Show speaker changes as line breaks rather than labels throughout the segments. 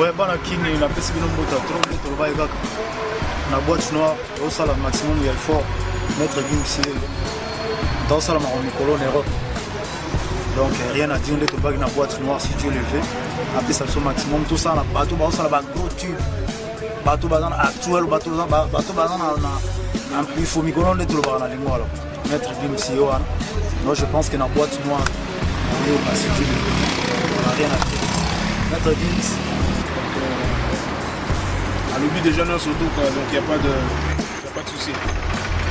Ouais, bana kini na pesi bino mbota trop de toloba ekaka na boîte noire au sala maximum il faut mettre Gims dans sala ma mikolo en Europe. Donc rien à dire on est toloba na boîte noire si Dieu le veut. Après ça au maximum tout ça na bateau ba sala ba gros tube. Bateau ba dans actuel bateau ba na plus faut mikolo on est toloba na lingo alors. Mettre Gims yo. Moi je pense que na boîte noire on est pas si Dieu le veut. On a rien à dire. Mettre Gims
à l'oubli des jeunes surtout quoi, donc il n'y a pas de souci.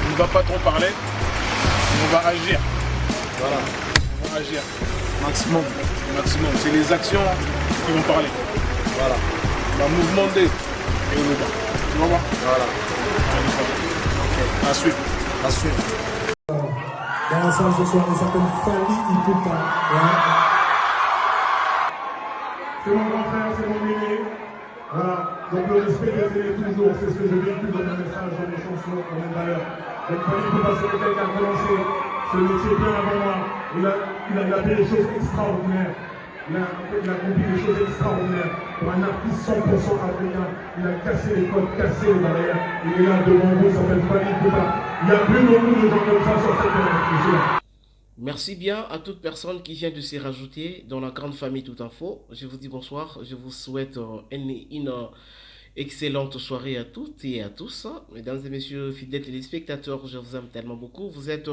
On ne va pas trop parler, on va agir.
Voilà.
On va agir.
Maximum.
Maximum. C'est les actions qui vont parler.
Voilà.
On va mouvementer et on le bat. Tu vas voir?
Voilà.
Ok. À suivre.
À suivre.
Dans la salle ce soir, il s'appelle Fali Ipupa. C'est mon grand frère, c'est mon aîné. Voilà, donc le respect des télés toujours, c'est ce que je véhicule dans mes messages, dans mes chansons, dans mes valeurs. Donc Fali Ipupa, c'est quelqu'un qui a commencé ce métier bien avant moi. Il a fait des choses extraordinaires. Il a accompli des choses extraordinaires. Pour un artiste 100% africain, il a cassé les codes, cassé les barrières. Il est là devant vous, il s'appelle Fali Ipupa. Il y a plus beaucoup de gens comme ça sur cette terre.
Merci bien à toute personne qui vient de s'y rajouter dans la grande famille Tout Info. Je vous dis bonsoir, je vous souhaite une excellente soirée à toutes et à tous. Mesdames et messieurs, fidèles téléspectateurs, je vous aime tellement beaucoup. Vous êtes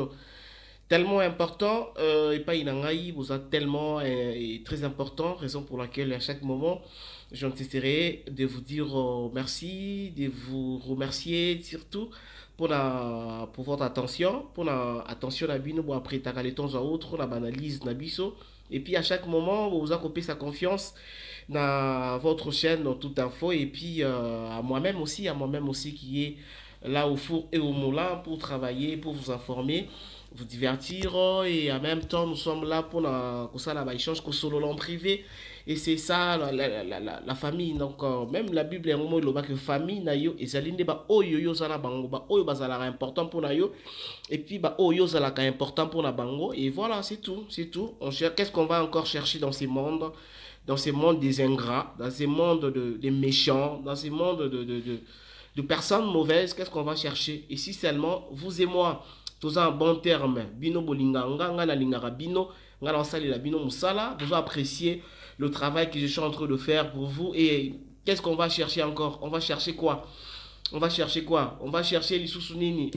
tellement importants et pas inangaï, vous êtes tellement et très importants, raison pour laquelle à chaque moment, je cesserai de vous dire merci, de vous remercier surtout pour votre attention, pour l'attention à bino, bon après t'as les temps à autre, la analyse nabiso, et puis à chaque moment vous accordez sa confiance dans votre chaîne dans Tout Info, et puis à moi-même aussi qui est là au four et au moulin pour travailler, pour vous informer, vous divertir, et en même temps nous sommes là pour ça la échange solo en privé. Et c'est ça la famille. Donc même la Bible est un mot que famille na yo et zaline ba oyo yo zala bango ba oyo bazala important pour na yo et puis ba oyo zala ka important pour na bango et voilà, c'est tout. On cherche, qu'est-ce qu'on va encore chercher dans ces mondes des ingrats, dans ces mondes des méchants, dans ces mondes de personnes mauvaises, qu'est-ce qu'on va chercher? Et si seulement vous et moi tous en bon terme bino bolinga nga na lingara bino nga na sali la bino musala, vous apprécier le travail que je suis en train de faire pour vous. Et qu'est-ce qu'on va chercher encore? On va chercher quoi? On va chercher les sous-sounini.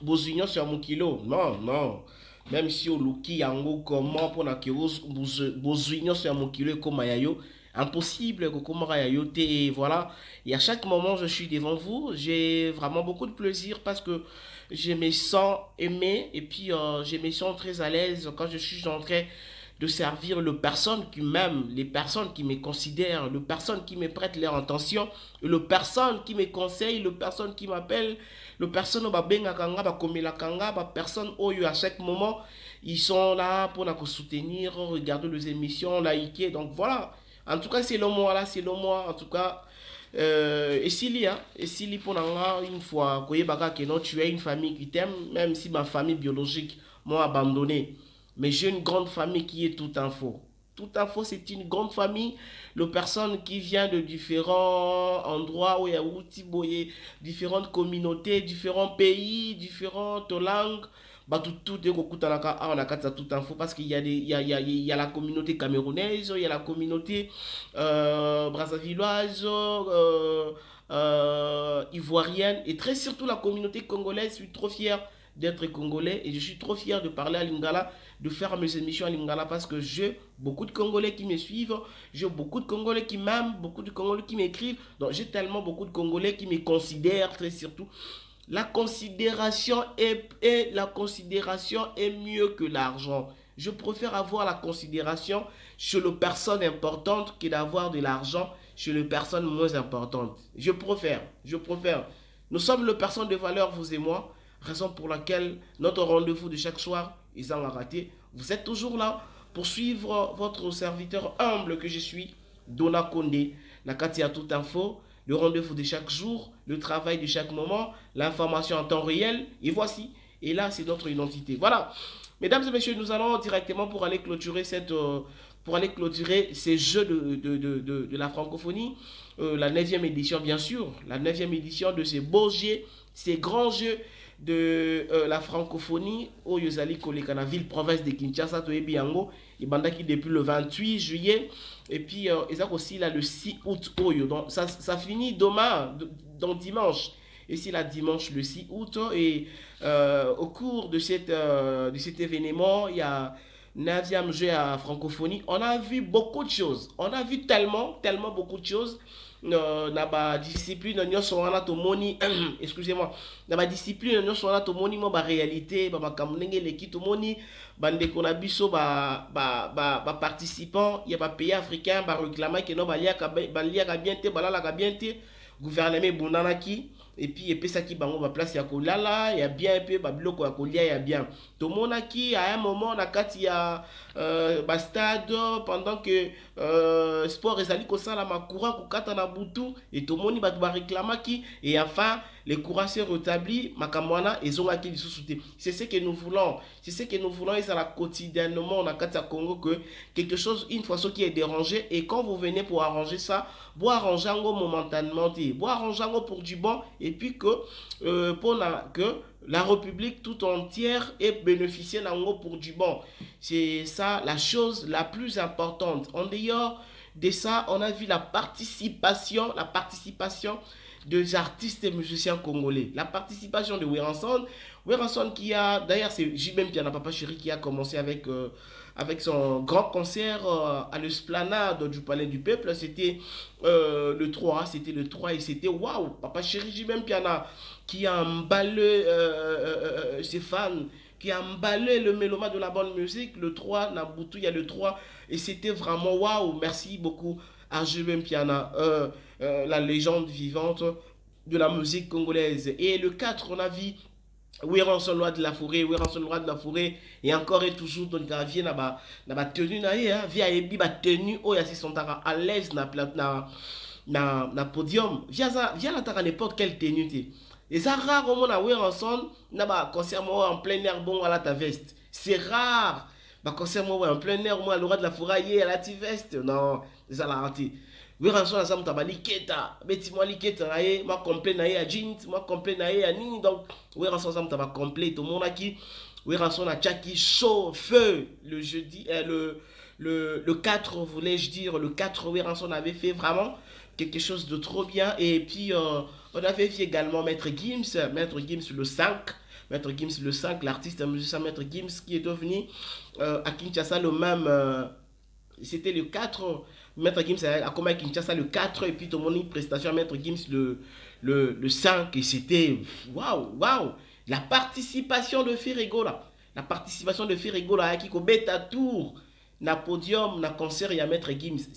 Vos unions sur mon kilo? Non. Même si au luki yango comment pour na que vos unions sur mon kilo comme ayayo, impossible que comme ayayo te voilà. Et à chaque moment je suis devant vous, j'ai vraiment beaucoup de plaisir parce que je me sens aimé et puis je me sens très à l'aise quand je suis en train de servir les personnes qui m'aiment, les personnes qui me considèrent, les personnes qui me prêtent leur attention, les personnes qui me conseillent, les personnes qui m'appellent, les personnes personnes à chaque moment, ils sont là pour nous soutenir, regarder les émissions, liker, donc voilà. En tout cas, c'est le mois là, en tout cas. Et s'il pour une fois que non, tu as une famille qui t'aime, même si ma famille biologique m'a abandonné. Mais j'ai une grande famille qui est Tout Info. Tout Info, c'est une grande famille. Les personnes qui viennent de différents endroits, où il y a différentes communautés, différents pays, différentes langues. Bah, tout est Tout Info parce qu'il y a la communauté camerounaise, il y a la communauté brassavilloise, ivoirienne et très surtout la communauté congolaise. Je suis trop fier d'être congolais et je suis trop fier de parler à Lingala, de faire mes émissions à Lingala parce que j'ai beaucoup de Congolais qui me suivent, j'ai beaucoup de Congolais qui m'aiment, beaucoup de Congolais qui m'écrivent, donc j'ai tellement beaucoup de Congolais qui me considèrent très surtout. La considération est mieux que l'argent. Je préfère avoir la considération chez les personnes importantes que d'avoir de l'argent chez les personnes moins importantes. Je préfère. Nous sommes les personnes de valeur, vous et moi. Raison pour laquelle notre rendez-vous de chaque soir, ils en ont raté. Vous êtes toujours là pour suivre votre serviteur humble que je suis, Dona Condé, Nakatia Tout Info, le rendez-vous de chaque jour, le travail de chaque moment, l'information en temps réel. Et voici, et là c'est notre identité. Voilà, mesdames et messieurs, nous allons directement pour aller clôturer cette pour aller clôturer ces Jeux de la francophonie. La 9e édition, bien sûr, la 9e édition de ces beaux Jeux, ces grands Jeux de la francophonie au Yozali Kolekana, ville-province de Kinshasa, Toebiango, et Bandaki depuis le 28 juillet, et puis ils ont aussi là le 6 août, donc ça finit demain, donc dimanche. Et c'est là dimanche le 6 août, et au cours de cet événement, il y a 9e jeu à francophonie. On a vu beaucoup de choses. On a vu tellement beaucoup de choses. Na ba discipline nyonso wana tomoni excusez-moi na ba discipline nyonso wana tomoni mo ba réalité ba makambo ndenge leki tomoni bandeko na biso ba participants ya ba pays africains ba réclamer que no baliaka bien te balalaka bien te gouvernement bunanaki et puis epesaki bango ba place ya kolala ya bien pe ba biloko ya kolia ya bien tomonaki à un moment na kati ya ba stade pendant que sport ezali kosala makura kokata na butu et tomoni ba réclamaki et enfin les courants se rétablit makamwana ezongaki lisusu te. C'est ce que nous voulons, et ça la quotidiennement na kati ya Congo que quelque chose une fois ce qui est dérangé et quand vous venez pour arranger ça vous arrangez momentanément vous arrangez pour du bon et puis que que la République tout entière est bénéficiée pour du bon. C'est ça la chose la plus importante. En dehors de ça, on a vu la participation des artistes et musiciens congolais. La participation de Weranson qui a, d'ailleurs c'est J.B. Piana Papa Chéri qui a commencé avec son grand concert à l'esplanade du Palais du Peuple. C'était le 3 et c'était waouh, Papa Chéri J.B. Piana qui a emballé ses fans, qui a emballé le méloma de la bonne musique. Le 3, Nabutu, il y a le 3 et c'était vraiment waouh. Merci beaucoup à J.B. Piana, la légende vivante de la musique congolaise. Et le 4, on a vu Weranson Loi de la Forêt, et encore et toujours donc vient na tenue na via ebi ba tenue o ya si sont à l'aise na podium via la taka n'importe quelle tenue té. Et ça rare au monde à Weranson na ba concert en plein air bon à la ta veste. C'est rare. Ba concert en plein air moi à Loi de la Forêt à la ta veste. Non, ça l'a raté. Weranson ensemble tabali keta beti moi liketa aye moi complet na ye a jeans moi complet na ye a nini donc Weranson ensemble taba complet tout le monde qui Weranson a tchaki chaud feu le jeudi le 4 voulais-je dire le 4 Weranson avait fait vraiment quelque chose de trop bien et puis on avait vu également Maître Gims le 5 l'artiste musicien Maître Gims qui est devenu à Kinshasa le même c'était le 4 Maître Gims a commencé à Kinshasa le 4 et puis tout le monde une prestation à Maître Gims le 5 et c'était waouh la participation de Ferrego là qui bêta tour na podium na concert et à Maître Gims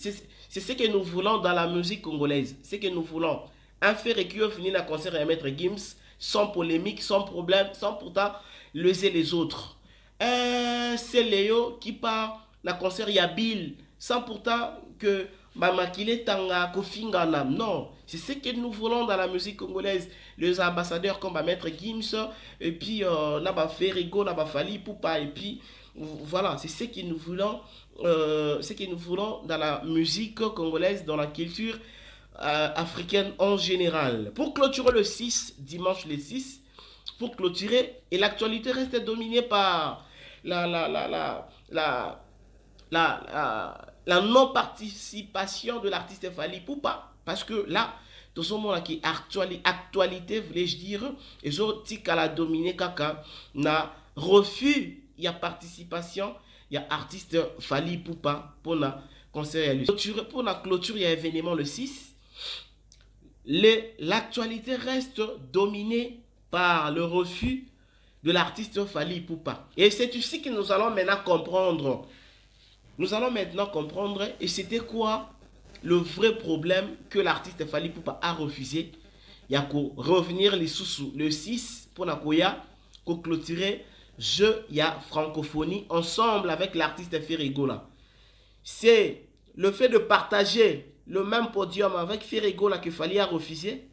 c'est ce que nous voulons dans la musique congolaise, c'est que nous voulons un Ferrego finir na concert et à Maître Gims sans polémique, sans problème, sans pourtant leser les autres. C'est Léo qui part na concert et à Bill sans pourtant que Mamakile Tanga Kofingana. Non, c'est ce que nous voulons dans la musique congolaise. Les ambassadeurs comme Maître Gims, et puis Naba Ferrego, Naba Fali Poupa, et puis voilà, c'est ce que nous voulons, dans la musique congolaise, dans la culture africaine en général. Pour clôturer le 6, dimanche le 6, pour clôturer, et l'actualité reste dominée par la non-participation de l'artiste Fali Poupa. Parce que là, tout ce monde qui actualité, voulais-je dire, et je dis qu'elle a dominé kaka, na refus, il y a participation, il y a artiste Fali Poupa pour la concert. Pour la clôture, il y a événement le 6. L'actualité reste dominée par le refus de l'artiste Fali Poupa. Et c'est ici que nous allons maintenant comprendre. Et c'était quoi le vrai problème que l'artiste Fali Poupa a refusé. Il y a qu'à revenir les sous le 6 pour Nakoya, pour clôturer jeu, il y a francophonie ensemble avec l'artiste Ferrego là. C'est le fait de partager le même podium avec Ferrego là que Fali a refusé.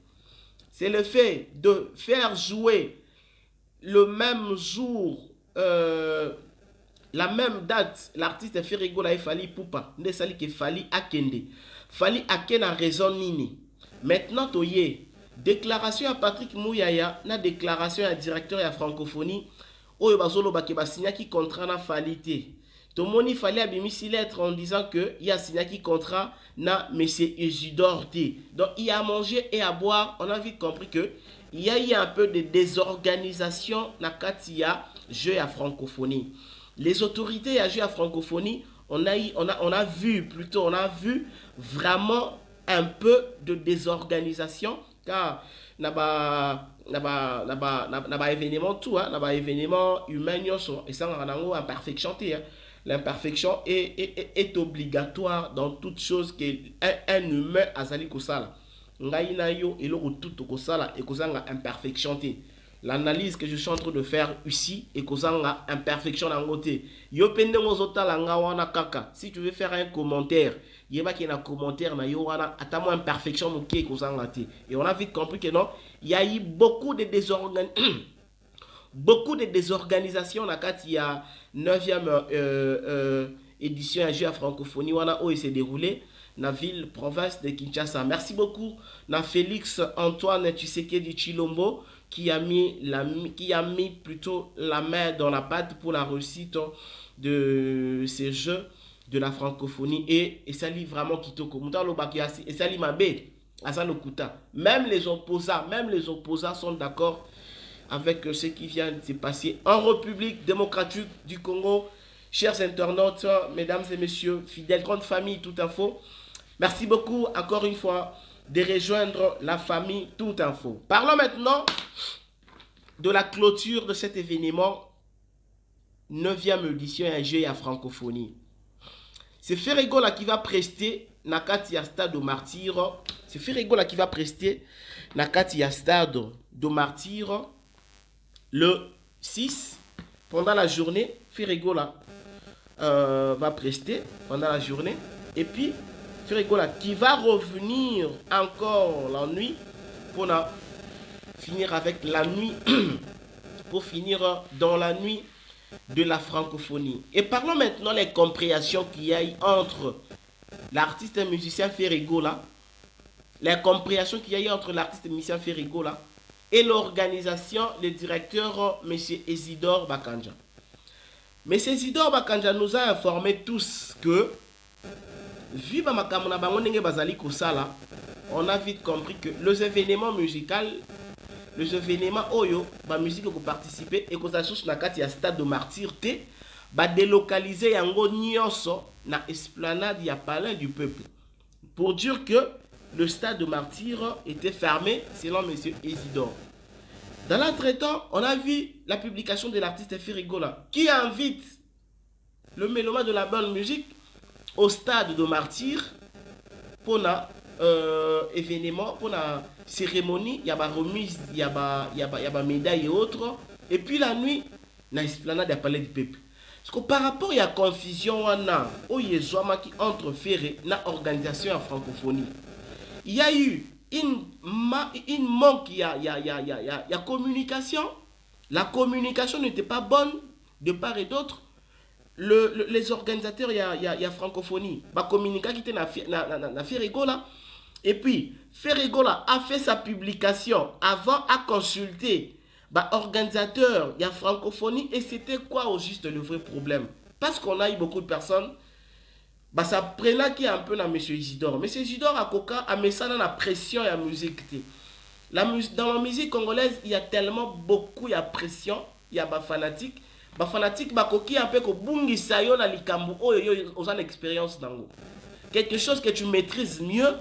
C'est le fait de faire jouer le même jour la même date, l'artiste Ferregola et Fali Poupa, ne sali que Fali Akende. Fali Akende a raison nini. Maintenant, toye, déclaration à Patrick Mouyaya, na déclaration à directeur à francophonie, oyo bazolo bakeba signaki contrat na Falite. Tomoni Fali abimisi lettre en disant que il y a signaki contrat na monsieur Isidore T. Donc il y a à manger et à boire, on a vite compris que il y a eu un peu de désorganisation na katia jeu à francophonie. Les autorités à jeu à francophonie, on a vu vraiment un peu de désorganisation car naba événement tout événement humain et ça on a imperfection l'imperfection est obligatoire dans toute chose qu'un humain azali kosala ngai na yo eloko tout kosala et kozanga imperfection te. L'analyse que je suis en train de faire ici est kozanga imperfection en côté. Yo pende ngozota la nga wana kaka. Si tu veux faire un commentaire, yeba ki na commentaire na yo wana atamo imperfection moké kozanga te. Et on a vite compris que non, il y a eu beaucoup de désorganisation na kati ya 9e édition à jeu à francophonie wana où il s'est déroulé na ville province de Kinshasa. Merci beaucoup na Félix Antoine Tshisekedi Chilombo qui a mis plutôt la main dans la pâte pour la réussite de ces jeux de la francophonie et ça lit vraiment kitoko et ça lit mabé à ça le kuta. Même les opposants sont d'accord avec ce qui vient de se passer en République démocratique du Congo. Chers internautes, mesdames et messieurs, fidèles grande famille Tout Info, merci beaucoup encore une fois de rejoindre la famille Tout Info. Parlons maintenant de la clôture de cet événement 9e édition à jeu à francophonie. C'est Ferregola qui va prester Nakati à stade de martyr. C'est Ferregola qui va prester Nakati à stade de martyr le 6 pendant la journée. Ferregola va prester pendant la journée et puis Ferregola qui va revenir encore la nuit pour finir avec la nuit pour finir dans la nuit de la francophonie. Et parlons maintenant des compréhensions qu'il y a entre l'artiste et musicien Ferregola, les compréhensions qu'il y a eu entre l'artiste et musicien Ferregola et l'organisation, le directeur M. Isidore Bakanja. M. Isidore Bakanja nous a informé tous que vu on a vite compris que les événements musicaux, les événements oyo, la musique qui participer et que ça soit na kati ya stade de martyr te, ba délocaliser yango nyonso na esplanade ya palais du peuple. Pour dire que le stade de martyr était fermé selon M. Isidore. Dans l'entretemps, on a vu la publication de l'artiste Ferregola qui invite le mélomane de la bonne musique au stade de martyr pour la événement, pour la cérémonie, il y a la remise, il y a médaille et autres. Et puis la nuit, na esplanade de palais du peuple. Parce que par rapport à la confusion entre Ferré et l'organisation en francophonie, il y a eu une manque, il y a communication. La communication n'était pas bonne de part et d'autre. Les organisateurs, il y a francophonie. Bah, communiquer qui était na Ferregola. Et puis, Ferregola a fait sa publication avant à consulter bah, organisateur, il y a francophonie. Et c'était quoi au juste le vrai problème? Parce qu'on a eu beaucoup de personnes, bah, ça prenait qui est un peu dans M. Isidore. M. Isidore a coca a mis ça dans la pression et la musique. Dans la musique congolaise, il y a tellement beaucoup, il y a pression, il y a bah, fanatique. Bah, fanatique, bah, coquille un peu que bungi sayo na likambu, aux expérience dans quelque chose que tu maîtrises mieux.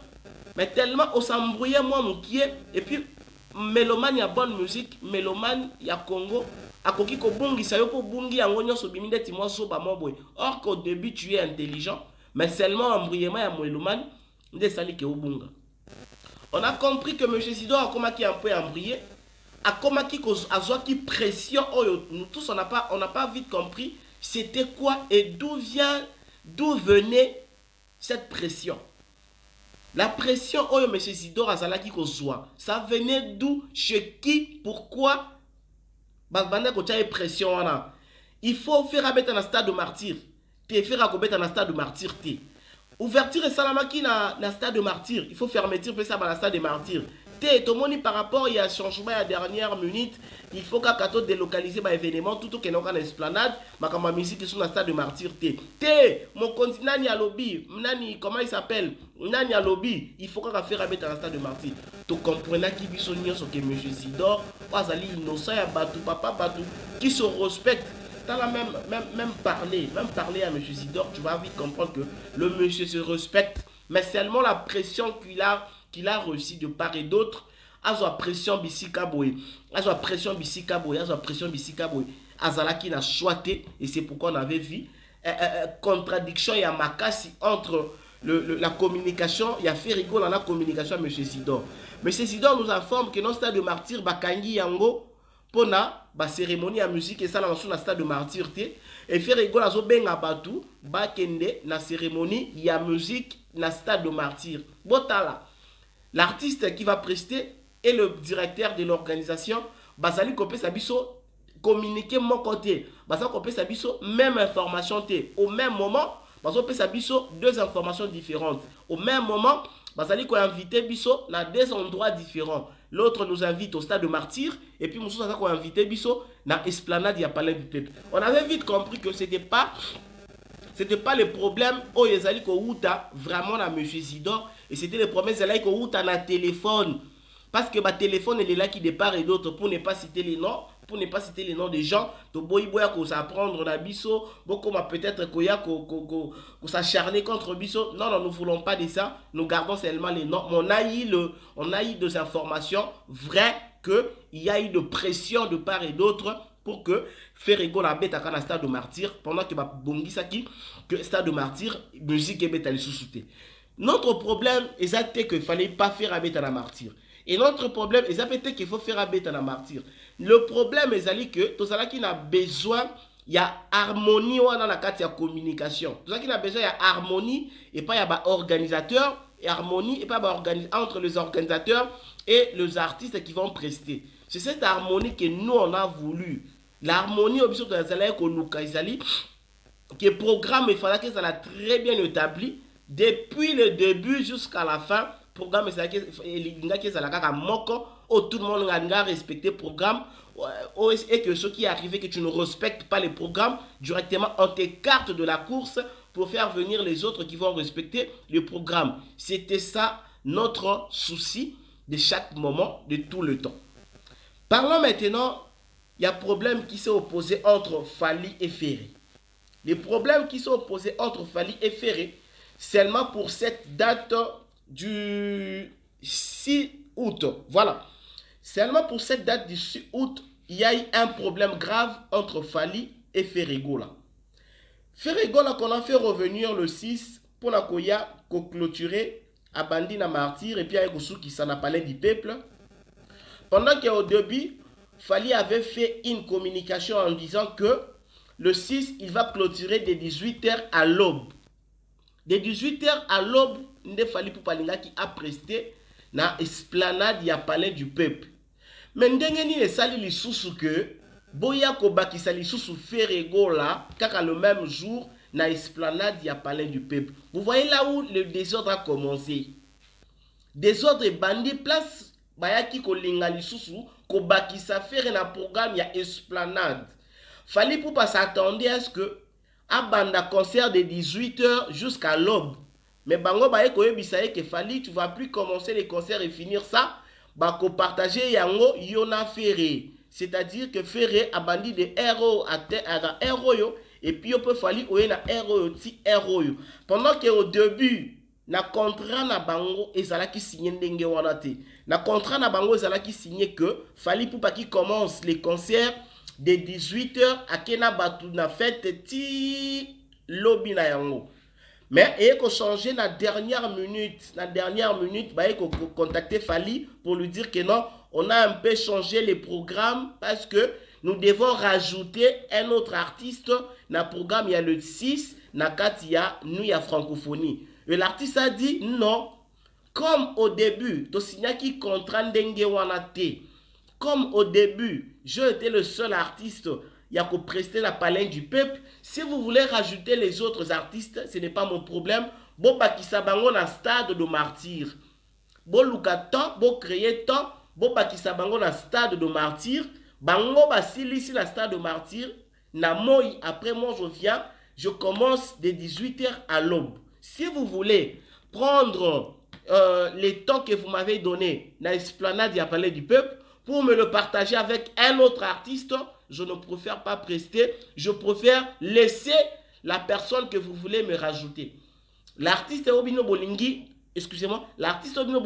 Mais tellement on s'embrouille moi mon qui et puis mélomane y a bonne musique, mélomane y a Congo, a koki ko bungi sayo ko bungi yango nyonso biminde ti moi so ba moboy. Or qu'au début tu es intelligent, mais seulement embrouillement ya mélomane nde sali ke obunga. On a compris que M. Isidore a comme qui un peu embrouillé, a comme qui a pression. Nous tous on n'a pas vite compris c'était quoi et d'où venait cette pression. La pression, M. Isidore Azalaki Kozwa, ça venait d'où, chez qui, pourquoi, pression. il faut faire mettre un stade de martyr. Te faire mettre un stade de martyr. Ouverture et salamaki na stade de martyr. Il faut fermeture pour ça dans stade de martyr. Tout le monde par rapport à changement à la dernière minute, il faut qu'à délocaliser l'événement tout au qu'il y a une esplanade, mais comme la musique qui sont dans le stade de martyr. Mon continent a lobby, comment il s'appelle, Nani a lobby, il faut qu'à faire mettre dans le stade de martyr. Tu comprends qui vit son ce que M. Sidor, Azali innocent, Batou, papa Batou, qui se respecte. Tu as même parlé à M. Sidor, tu vas vite comprendre que le monsieur se respecte, mais seulement la pression qu'il a reçu de part et d'autre, à sa pression bisikaboé, azala qui n'a choisi, et c'est pourquoi on avait vu contradiction et makasi entre la communication, il y a fait rigolo dans la communication à M. Sidor. M. Sidor nous informe que dans le stade de martyr, Bakangi Yango, pour la cérémonie à musique et ça dans le stade de martyr, et fait rigolo à Zobenga Batou, Bakende, la cérémonie, il y a musique dans le stade de martyr. Botala. L'artiste qui va prester et le directeur de l'organisation, Basali Kopé Sabiso, communiquer mon côté. Basali Kopé Sabiso, même information. Au même moment, Basali Kopé Sabiso, deux informations différentes. Au même moment, Basali Kopé invité Biso dans deux endroits différents. L'autre nous invite au stade de martyr, et puis nous avons invité Biso dans l'esplanade, il y a Palais du Peuple. On avait vite compris que ce n'était pas le problème où ils allaient vraiment à M. Sidor, et c'était le problème qu'ils allaient na téléphone, parce que ma téléphone elle est là qui de part et d'autre, pour ne pas citer les noms des gens, to boy ko s'apprendre na biso, beaucoup peut-être ko s'acharner contre biso. Non, nous voulons pas de ça, nous gardons seulement les noms. On a eu des informations vraies que il y a eu de pression de part et d'autre pour que Ferrego la bête à stade de martyr pendant que bongi saki que stade de martyr musique et bête à sous-souter. Notre problème est que fallait pas faire à bête à la martyr. Et notre problème est qu'il faut faire à bête à la martyr. Le problème est que tout ça qui a besoin, il y a harmonie dans la carte de communication. Tout ça qui a besoin, il y a harmonie et pas il y a organisateur et harmonie et pas entre les organisateurs et les artistes qui vont prester. C'est cette harmonie que nous on a voulu. L'harmonie au besoin de que le programme il fallait que ça l'a très bien établi depuis le début jusqu'à la fin. Programme qui ça la moko où tout le monde a respecté le programme et que ce qui est arrivé que tu ne respectes pas les programmes directement on t'écarte de la course pour faire venir les autres qui vont respecter le programme. C'était ça notre souci de chaque moment, de tout le temps. Parlons maintenant, il y a un problème qui s'est opposé entre Fally et Ferré. Les problèmes qui sont opposés entre Fally et Ferré, seulement pour cette date du 6 août. Voilà. Seulement pour cette date du 6 août, il y a eu un problème grave entre Fally et Ferregola. Ferregola qu'on a fait revenir le 6 pour la Koya, clôturer à Bandina Martyr et puis avec Oussou qui s'en a parlé du peuple. Pendant qu'au début, Fally avait fait une communication en disant que le 6, il va clôturer de 18h à l'aube. De 18h à l'aube, il Fally Poupalinga qui a presté na esplanade ya palais du peuple. Mais ndengeni ne sali li susu que boya ko bakisa li susu Ferregola kaka le même jour na esplanade ya palais du peuple. Vous voyez là où le désordre a commencé. Désordre bandi place bayaki ko linga li susu ko bakisa faire na programme ya esplanade. Fally Poupa s'attendait à ce que à banda concert de 18h jusqu'à l'aube. Mais bango baye ko yebisa que Fally tu vas plus commencer les concerts et finir ça ba ko partager yango yona Ferré. C'est-à-dire que Ferré a bandi de héros à héros yo et puis on peut Fally oyena héros ti héros yo. Pendant que au début na contrat na bango ezala ki signé ndenge wana te. Na contrat na bango ezala ki signé que Fally Poupa qui commence les concerts de 18h à kena batu na fête ti lobby na yango. Mais il faut changer la dernière minute. La dernière minute, il faut contacter Fally pour lui dire que non, on a un peu changé les programmes parce que nous devons rajouter un autre artiste. Dans le programme, il y a le 6, dans le 4, il y a nous, il y a francophonie. Et l'artiste a dit non. Comme au début, Tosignaki contre Ndenge Wanate. Comme au début, je étais le seul artiste. il y a qu'au prester la palais du peuple. Si vous voulez rajouter les autres artistes, ce n'est pas mon problème. Bon, bakisa bango na stade de martyr. Bon, luka temps, bon, créer temps, bon, bakisa bango na stade de martyr. Bango, basili ici na stade de martyr. Na moi, après moi, je viens, je commence de 18h à l'aube. Si vous voulez prendre les temps que vous m'avez donné dans l'esplanade du palais du peuple pour me le partager avec un autre artiste, je ne préfère pas prester, je préfère laisser la personne que vous voulez me rajouter. L'artiste Obino Bolingi, excusez-moi, l'artiste Obino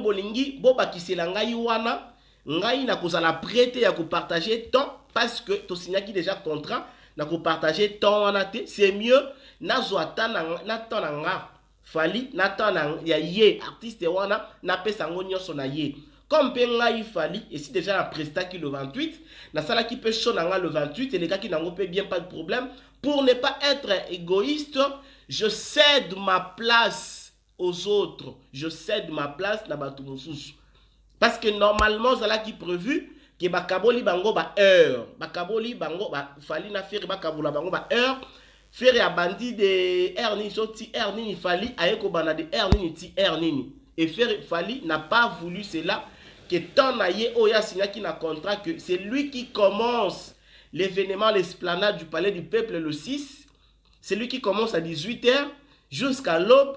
Bolingi, boba kisela ngai wana, ngai na kozala prêter ya ko partager temps parce que to signaki déjà contrat na ko partager temps wana te, c'est mieux na zoata na temps na nga fali na temps na ya ye artiste wana na pesa ngo nyonso na ye. Comme il fallait, et si déjà la presta qui le 28, la salle qui peut chaud le 28, et les gars qui n'ont pas bien pas de problème, pour ne pas être égoïste, je cède ma place aux autres. Je cède ma place na Batumoussous. Parce que normalement, c'est là qui est prévu que Bakaboli Bango ba heure. Bakaboli Bango ba fali na faire Bakabola Bango ba heure. Faire ya bandi de heure ni sorti heure ni fali ayeko bana de heure ni ti heure ni. Et faire fali n'a pas voulu cela. Que tant naïe oya signa qui n'a contrat que c'est lui qui commence l'événement l'esplanade du palais du peuple le 6. C'est lui qui commence à 18h jusqu'à l'aube.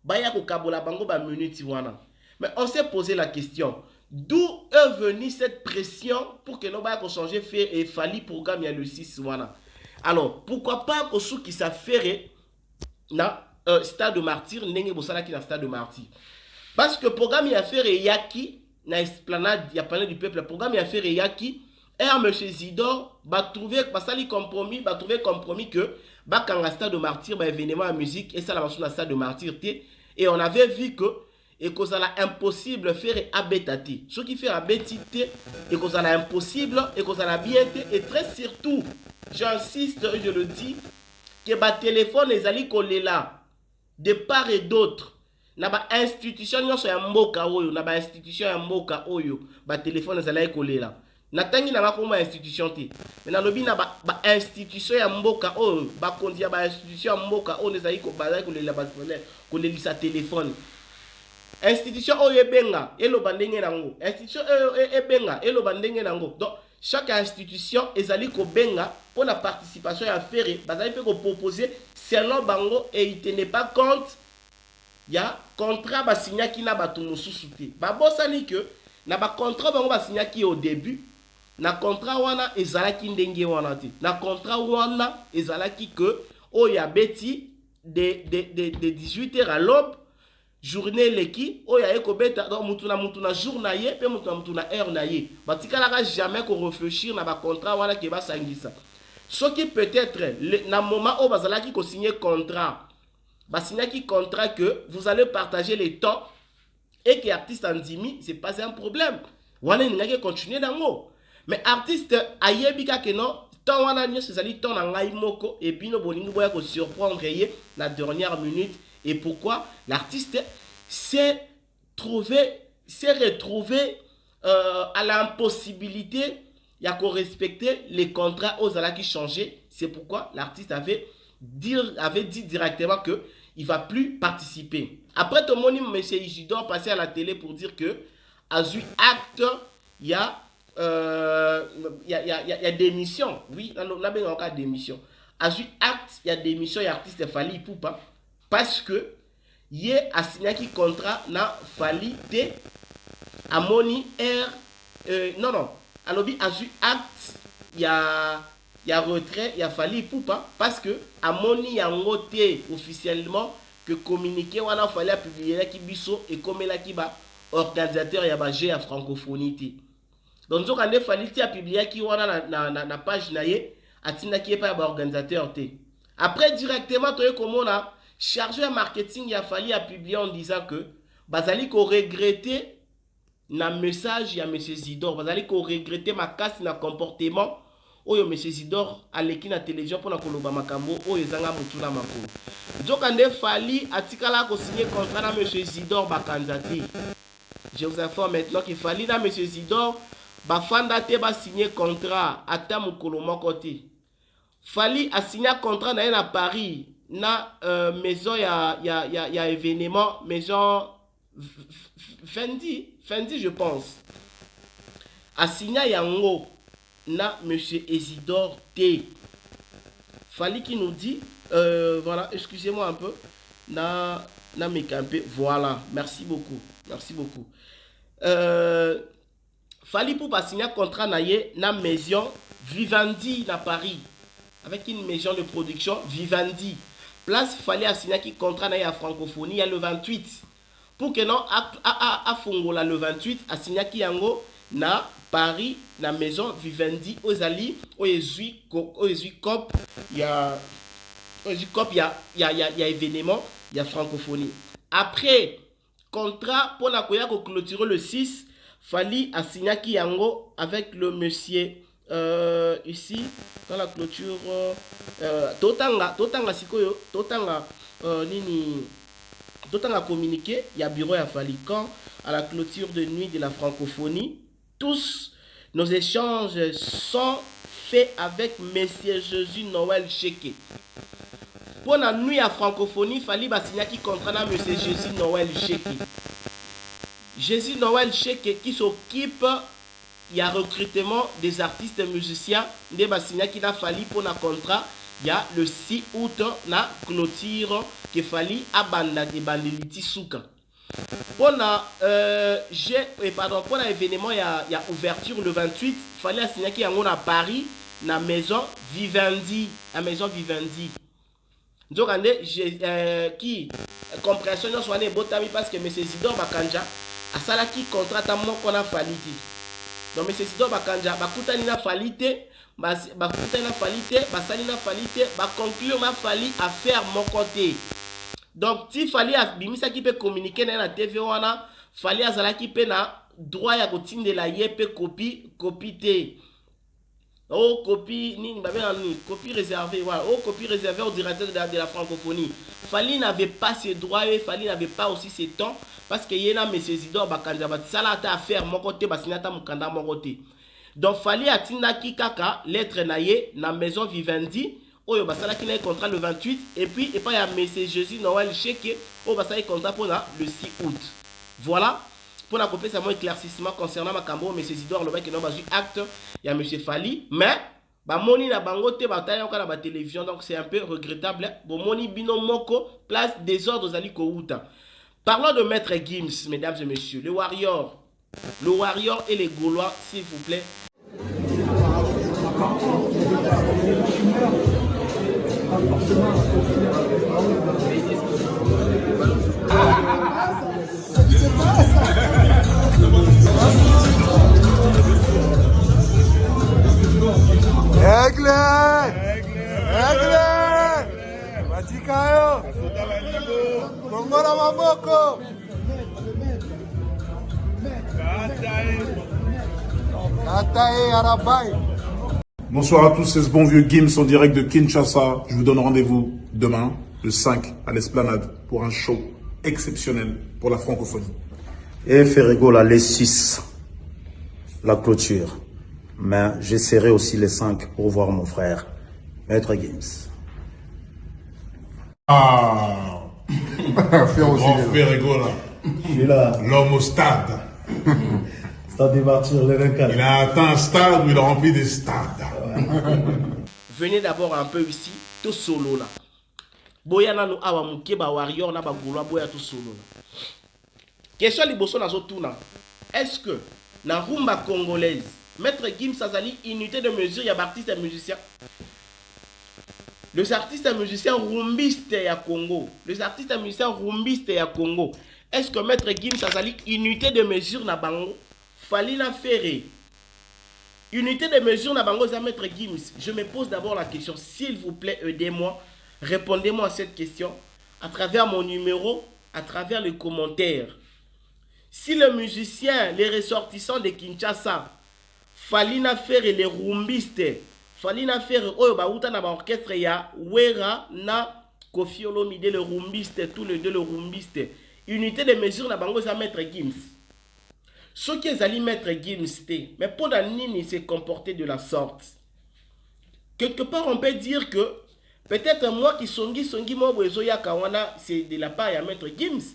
Baya ko kabola bango ba minute wana. Mais on s'est posé la question, d'où est venue cette pression pour que nous baya changer fait et fali programme ya le 6 wana. Alors, pourquoi pas ko sou qui s'affaire na stade de martyr ndenge bosala ki na stade de martyr. Parce que programme ya faire yaki na esplanade ya palais du peuple, le programme ya fait yaki et M. Zidor va trouver compromis que ba kanga stade de martyr ba événement à musique et ça la maçon na stade de martyr et on avait vu que et que ça la impossible faire abetati ce qui fait abetité et que ça la impossible et que ça la bien et très surtout j'insiste je le dis que ba téléphone les ali kolela de part et d'autre. Na ba institution nyonso ya mboka oyo na ba institution ya mboka oyo ba téléphone ezala ekolela na tangi na bakoma institution te mais na lobi na ba institution ya mboka oyo ba kondia ba institution ya mboka oyo ezali ko bazali kolela ba kolelisa téléphone institution oyo ebenga eloba ndenge nango institution oyo ebenga eloba ndenge nango. Donc chaque institution ezali ko benga pour la participation ya faire bazali pe ko proposer selon bango et il tenait pas compte. Il y a contrat ba signa ki na batu mosusu te. Ba bosani que na ba contrat bango ba signa ki au début na contrat wana ezalaki ndenge wana te. Na contrat wana ezalaki que o ya beti de 18h à l'aube journée leki o ya eko beta donc mutuna jour na ye pe mutuna heure na ye. Ba tikala jamais ko réfléchir na ba contrat wana ke ba sangisa. Ce qui peut-être na moment o bazalaki ko signer contrat bah signer qui contrat que vous allez partager les temps et que artiste en dimi c'est pas un problème wana ni ngaki continuer dango mais artiste ayebika que non temps wana nyo c'est ali temps na ngai moko et bino bolingi boya ko surprendre ye la dernière minute et pourquoi l'artiste s'est retrouvé à l'impossibilité il y a qu'on respecter les contrats aux ala qui changer. C'est pourquoi l'artiste avait dit directement que il va plus participer. Après tout le monde, M. Isidore passé à la télé pour dire que à Zui Acte, il y a des missions. Oui, on a bien encore des missions. À Zui Acte, il y a des missions et artistes Fali Poupa parce que il y a signé qui contrat na Fali T à Moni R non alors à Zui Acte, il y a retrait, il y a fallu poupa parce que à moni ya ngoté officiellement que communiquer wana fallait publier la kibiso et comme la kiba organisateur ya ba G à francophonie. Donc on a fallu ti a publier ki wana na page naie atina ki pas ba organisateur té. Après directement toi comme on a chargé un marketing il a fallu à publier en disant que bazali ko regretter na message ya monsieur Zidor bazali ko regretter ma casse na comportement oyo monsieur Zidor aleki na télévision pour na koloba makambo oyo ezanga mutuna makolo nzokande fali atikala ko signer contrat na monsieur Zidor bakandati. Je vous informe maintenant qu'il fallait na monsieur Zidor bafanda te ba signer contrat ata mokolo moko te. Fali a signé contrat na à Paris na maison ya événement maison Fendi je pense. A signé yango na monsieur Isidore T. Fali qui nous dit voilà, excusez-moi un peu na mes campés, voilà, merci beaucoup. Fali pour pas signer contrat na maison Vivendi na Paris avec une maison de production Vivendi. Place Fali a signé qui contrat na francophonie il y a le 28 pour que non a fongola le 28 a signé qui yango na Paris na maison Vivendi aux ali au ezui cop il y a événement il y a francophonie. Après contrat pour la koya ko clôturer le 6 Fali a signé qui yango avec le monsieur ici dans la clôture totanga sikoyo totanga nini totanga communiqué il y a bureau ya Fali quand à la clôture de nuit de la francophonie tous nos échanges sont faits avec monsieur Jésus Noël Cheke. Pour la nuit à francophonie Fali ba signé qui contrat na monsieur Jésus Noël Cheke. Jésus Noël Cheke qui s'occupe il y a recrutement des artistes musiciens de Basigna qui n'a fallu pour un contrat il y a le 6 août na clôture qui fallu à banda de bandiliti souka pour pour l'événement il y a ouverture le 28 fallait signer qui en a Paris na maison Vivendi donc qui compréhension soit né botami parce que monsieur Zidor Bakanja a sala qui contrat à moi qu'on a fallu. Donc monsieur Sido Bakanja bakutani na falite bakutani na falite basali na falite conclure na fali à faire mon côté. Donc si fali a bimisa qui peut communiquer na TV wana fali azala qui peut na droit ya kotindela yepe copie te. Oh copie nini babena ni copie réservée voilà oh copie réservée au directeur de la francophonie. Fali n'avait pas ses droits et Fali n'avait pas aussi ses temps parce que yena monsieur Zidor Bakanja batsala ta affaire mon côté basinata mukanda mon côté. Donc Fali atinda ki kaka lettre naye na maison Vivendi oyo basala ki na contrat le 28 et puis et pas ya monsieur Jésus Noël Cheke o basala contrat pour le 6 août. Voilà. Pour la couper, c'est un éclaircissement concernant ma cambo, M. Zidor, le mec qui n'a pas eu acte, il y a M. Fali, mais, bah, moni na bangote, bataille encore dans la télévision, donc c'est un peu regrettable. Bon, moni bino moko, place désordre aux ali kouta. Parlons de Maître Gims, mesdames et messieurs, le Warrior et les Gaulois, s'il vous plaît.
Aigle! Matikayo! Kongola maboko! Katae Arabai!
Bonsoir à tous, c'est ce bon vieux Gims en direct de Kinshasa. Je vous donne rendez-vous demain, le 5, à l'Esplanade, pour un show exceptionnel pour la francophonie.
Et Ferrigo, là, les 6, la clôture. Mais j'essaierai aussi les 5 pour voir mon frère, Maître Gims.
Ah!
Grand Ferrigo, là.
Je suis là.
L'homme au stade.
Stade des Martyrs, le 24.
Il a atteint un stade où il a rempli des stades.
Venez d'abord un peu ici, tout solo là. Boyana no awa muke ba warrior na ba goulois boya tout solo là. Question liboso na zo tuna. Est-ce que na rumba congolaise, Maître Gims Azali unité de mesure ya artiste et musicien? Les artistes et musiciens rumbistes ya Congo. Les artistes et musiciens rumbistes ya Congo. Est-ce que Maître Gims Azali unité de mesure na bango? Fali na ferré. Unité de mesure na bango za Maître Gims. Je me pose d'abord la question, s'il vous plaît, aidez-moi, répondez-moi à cette question à travers mon numéro, à travers les commentaires. Si les musiciens, les ressortissants de Kinshasa, Fali na ferré les rumbistes, Fali na ferré oyo ba uta na ba orchestre ya Wera na Kofi Olomide le rumbiste, tous les deux le rumbiste. Unité de mesure na bango za Maître Gims. Ce qui est allé mettre Gims, mais pendant Nini s'est comporté de la sorte. Quelque part, on peut dire que peut-être moi qui songi moi bozoya kawana, c'est de la part à Maître Gims.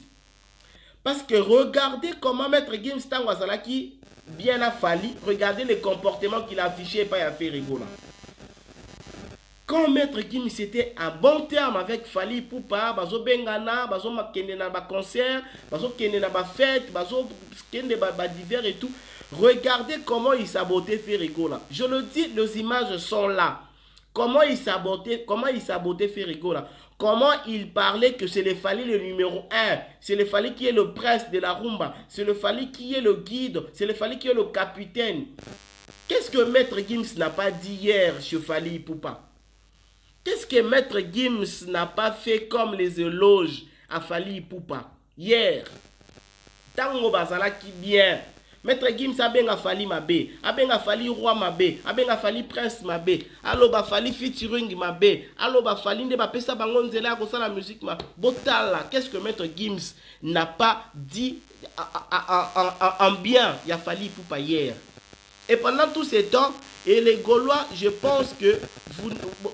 Parce que regardez comment Maître Gims Tangwazala qui bien a fallu, regardez les comportements qu'il a affichés et pas à faire rigoler. Quand Maître Gims était en bon terme avec Fally Ipupa, bazo bengana, bazo makende na ba concert, bazo kende na ba fête, bazo kende ba divers et tout. Regardez comment il sabotait Ferrigola. Je le dis, les images sont là. Comment il sabotait Ferrigola. Comment il parlait que c'est le Fally le numéro 1. C'est le Fally qui est le prince de la rumba. C'est le Fally qui est le guide. C'est le Fally qui est le capitaine. Qu'est-ce que Maître Gims n'a pas dit hier chez Fally Ipupa? Qu'est-ce que Maître Gims n'a pas fait comme les éloges à Fally Ipupa hier? Tango bazala qui bien. Maître Gims a bien Fally mabe, a bien Fally roi mabe, a bien Fally prince mabe, allo ba Fally featuring mabe, allo ba Fally nde ba pesa bango nzela ko la musique ma. Botala, qu'est-ce que Maître Gims n'a pas dit en bien ya Fally Ipupa hier? Et pendant tout ce temps, et les Gaulois, je pense que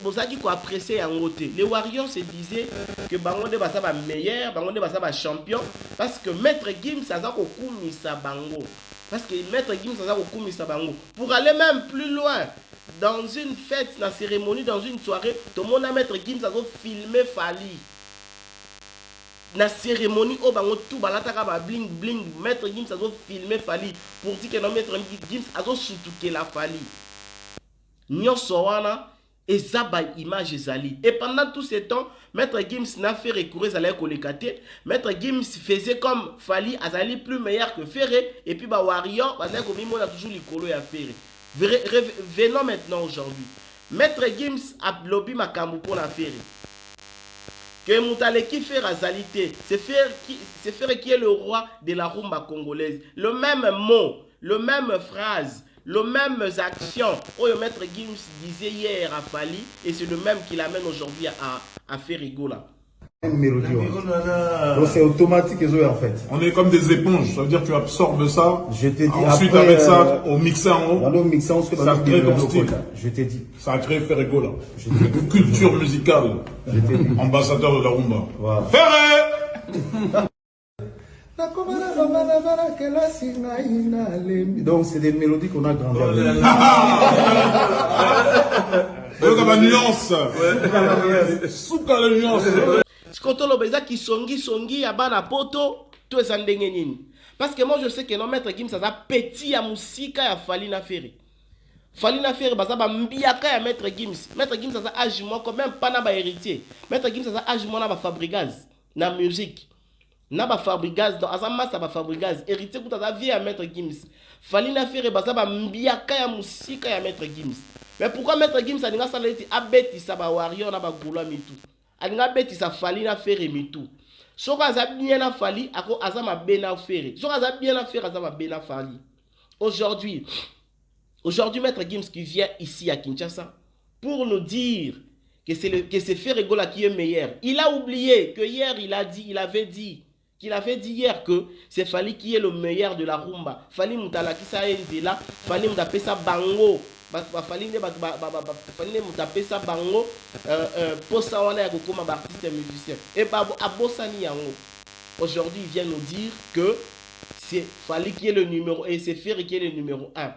vous avez apprécié en côté. Les Warriors se disaient que Bangonde va être meilleur, Bangonde va être champion, parce que Maître Gims a sa bango. Parce que Maître Gims a sa bango. Pour aller même plus loin, dans une fête, dans une cérémonie, dans une soirée, tout le monde a Maître Gims a filmé Fally. Na cérémonie au bango tout balataka ba bling bling Maître Gims a filmé Fally pour dire que non Maître Gims a surtout la Fally nyonso wana ezaba image ezali. Et pendant tout ce temps Maître Gims n'a fait recourir à la kolekate. Maître Gims faisait comme Fally azali plus meilleur que Ferré et puis ba Warrior bazali ko mimona toujours likolo ya Ferré. Venons maintenant aujourd'hui. Maître Gims a lobby makambu pour la Ferré. Que Moutale qui fait razalité, c'est faire qui est le roi de la rumba congolaise. Le même mot, le même phrase, le même action. Oh, le Maître Gims disait hier à Fally et c'est le même qu'il amène aujourd'hui à Ferrigola.
Une mélodie. Donc c'est automatique en fait.
On est comme des éponges, ça veut dire que tu absorbes ça.
Je t'ai dit
ensuite
après,
avec ça au mixer en haut.
Au mixer en haut,
ça crée ton style.
Je t'ai dit.
Ça a créé Ferrigola. Culture musicale. Ambassadeur de la rumba. Voilà. Ferré.
Donc c'est des mélodies qu'on a grandi avec.
Donc la nuance. Souka la nuance.
Skoto beza qui songi ya bana poto to esandenge nini. Parce que moi je sais que non Maître Gims ça petit ya musika ya Fally na Ferré. Fally na Ferré baza ba mbiaka ya Maître Gims. Maître Gims ça âge moi quand même pas na ba héritier. Maître Gims ça âge moi na ba Fabrigaz na musique. Na ba Fabrigaz dans azama ça ba Fabrigaz héritier kuta za vie à Maître Gims. Fally na Ferré baza ba mbiaka ya musika ya Maître Gims. Mais pourquoi Maître Gims a ninga saleti abeti sa ba Warrior na ba Gaulois mitu. Alinga beti sa Fally na Ferré mitu. Soko aza bien na Fally ako azama bena Ferré. Soko aza bien na Ferré azama bena Fally. Aujourd'hui Maître Gims qui vient ici à Kinshasa pour nous dire que c'est Ferrigola qui est meilleur. Il a oublié que hier il avait dit hier que c'est Fally qui est le meilleur de la rumba. Fally mutala ki sa enzela, Fally mutapesa bango. Fally mutapesa bango posa wana ya kokoma ba artiste musicien. Et babo abosani yango. Aujourd'hui, il vient nous dire que c'est Fally qui est le numéro 1 et c'est Ferré qui est le numéro 1.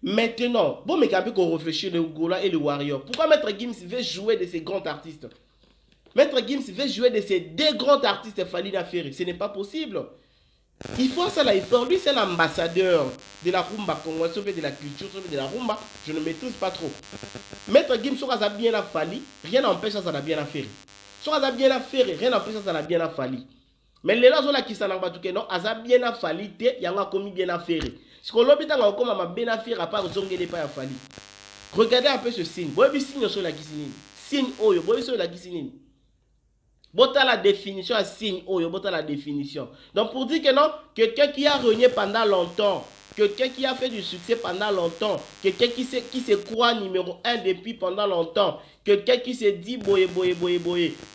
Maintenant, bon, mais quand on réfléchit le Gola et le Warrior, pourquoi Maître Gims veut jouer de ces grands artistes? Maître Gims veut jouer de ces deux grands artistes Fally na Ferré. Ce n'est pas possible. Il faut ça là, il faut. Lui, c'est l'ambassadeur de la rumba congolaise, de la culture, de la rumba. Je ne maîtrise pas trop. Maître Gims, si on a bien la Fally, rien n'empêche ça n'a bien la Ferré. Si on a bien la Ferré, rien n'empêche ça n'a bien la Fally. Mais les gens qui sont là, non, a bien la Fally, il y a commis bien la Ferré. Si on l'a bien comme ma bien la Ferré, à part zongé pas la Fally. Regardez un peu ce signe. Vous voyez le signe sur la guisine. Signe oyo, vous voyez sur la guisine. Bota la définition à signe oyo, bota la définition. Donc pour dire que non, quelqu'un qui a régné pendant longtemps, quelqu'un qui a fait du succès pendant longtemps, quelqu'un qui se croit numéro 1 depuis pendant longtemps, quelqu'un qui se dit boye.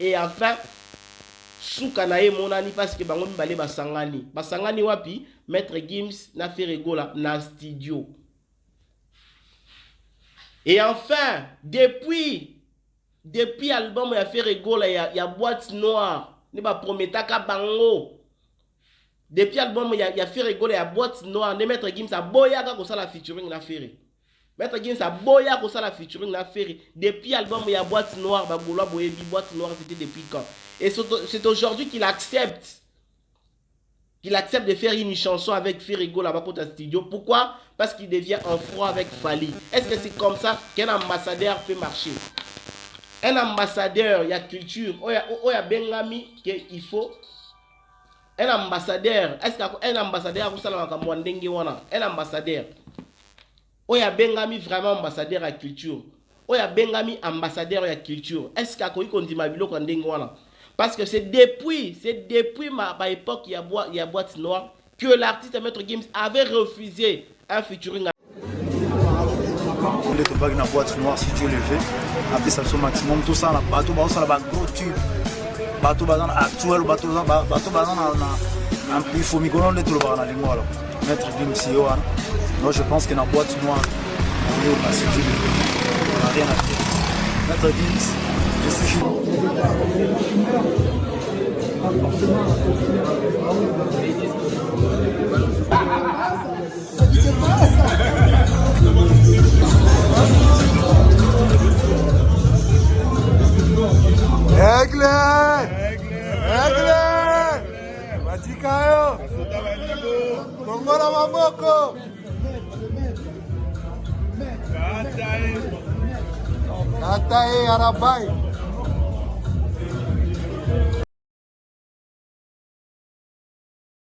Et enfin, suka na ye monani parce que bango mibale basangani wapi Maître Gims na Ferregola na studio. Et enfin depuis album ya Ferregola ya Boîte Noire ne ba prometaka bango. Depuis album ya Ferregola ya Boîte Noire ne Maître Gims a boyaka ko sala featuring na Ferre. Maître Gims a boyaka ko sala featuring na Ferre. Depuis album ya Boîte Noire ba Goloa boyebi Boîte Noire c'était depuis quand? Et c'est aujourd'hui qu'il accepte de faire une chanson avec Ferrego là-bas côté studio. Pourquoi? Parce qu'il devient en froid avec Fali. Est-ce que c'est comme ça qu'un ambassadeur peut marcher? Un ambassadeur, il y a culture. Il y a Bengami qu'il faut. Un ambassadeur, est-ce qu'un ambassadeur a un ambassadeur? Il y a Bengami vraiment ambassadeur à culture. Il y a Bengami ambassadeur à culture. Est-ce qu'il y a parce que c'est depuis ma époque, il y a Boîte Noire, que l'artiste Maître Gims avait refusé un featuring.
Les tobacs dans Boîte Noire, si Dieu le veut, après ça, au maximum, tout ça, bateau, ça, gros tube. Bateau, actuel, bateau, un peu, il faut m'y connaître tout le bar dans les mois. Maître Gims, moi je pense que dans Boîte Noire, on n'a rien à faire. Maître Gims, je suis
Aigle! Matikayo! Tongora Mamoko! Katae Arabai!